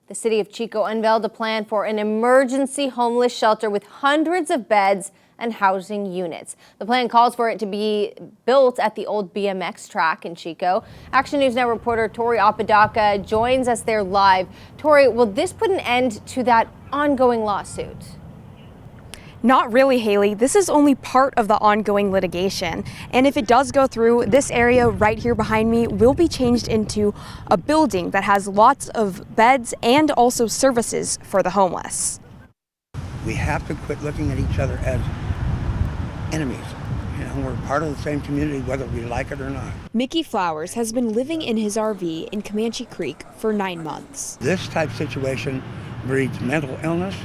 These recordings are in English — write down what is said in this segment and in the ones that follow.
The city of Chico unveiled a plan for an emergency homeless shelter with hundreds of beds and housing units. The plan calls for it to be built at the old BMX track in Chico. Action News Now reporter Tori Apodaca joins us there live. Tori, will this put an end to that ongoing lawsuit? Not really, Haley. This is only part of the ongoing litigation. And if it does go through, this area right here behind me will be changed into a building that has lots of beds and also services for the homeless. We have to quit looking at each other as enemies. You know, we're part of the same community whether we like it or not. Mickey Flowers has been living in his RV in Comanche Creek for 9 months. This type of situation breeds mental illness,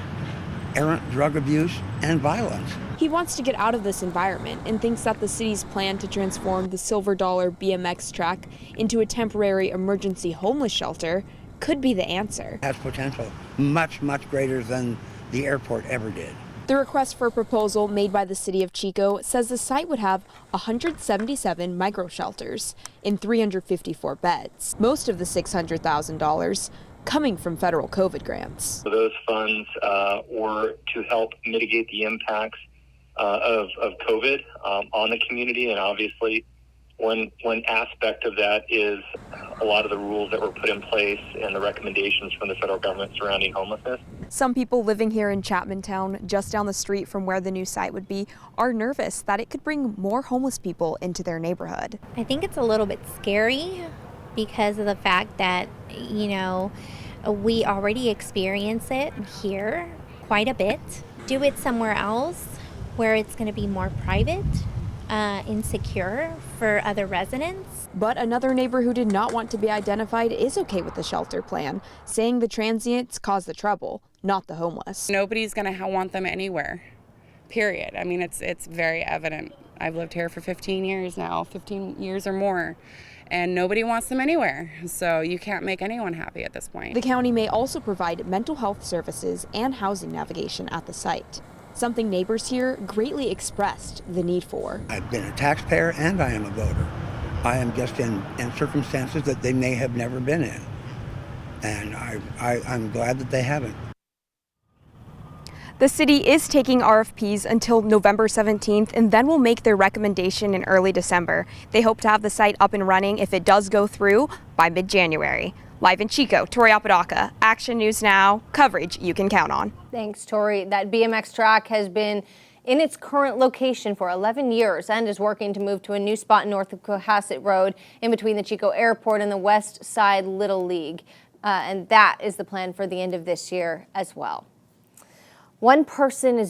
errant drug abuse, and violence. He wants to get out of this environment and thinks that the city's plan to transform the Silverdollar BMX Track into a temporary emergency homeless shelter could be the answer. It has potential much, much greater than the airport ever did. The request for proposal made by the city of Chico says the site would have 177 micro shelters in 354 beds, most of the $600,000 coming from federal COVID grants. Those funds were to help mitigate the impacts of COVID on the community, and obviously one aspect of that is a lot of the rules that were put in place and the recommendations from the federal government surrounding homelessness. Some people living here in Chapmantown, just down the street from where the new site would be, are nervous that it could bring more homeless people into their neighborhood. I think it's a little bit scary because of the fact that, you know, we already experience it here quite a bit. Do it somewhere else where it's going to be more private, insecure for other residents. But another neighbor who did not want to be identified is okay with the shelter plan, saying the transients cause the trouble, not the homeless. Nobody's going to want them anywhere, period. I mean, it's very evident. I've lived here for 15 years now, 15 years or more, and nobody wants them anywhere. So you can't make anyone happy at this point. The county may also provide mental health services and housing navigation at the site, something neighbors here greatly expressed the need for. I've been a taxpayer and I am a voter. I am just in circumstances that they may have never been in. And I'm glad that they haven't. The city is taking RFPs until November 17th and then will make their recommendation in early December. They hope to have the site up and running if it does go through by mid-January. Live in Chico, Tori Apodaca, Action News Now, coverage you can count on. Thanks, Tori. That BMX track has been in its current location for 11 years and is working to move to a new spot north of Cohasset Road in between the Chico Airport and the West Side Little League. And that is the plan for the end of this year as well. One person is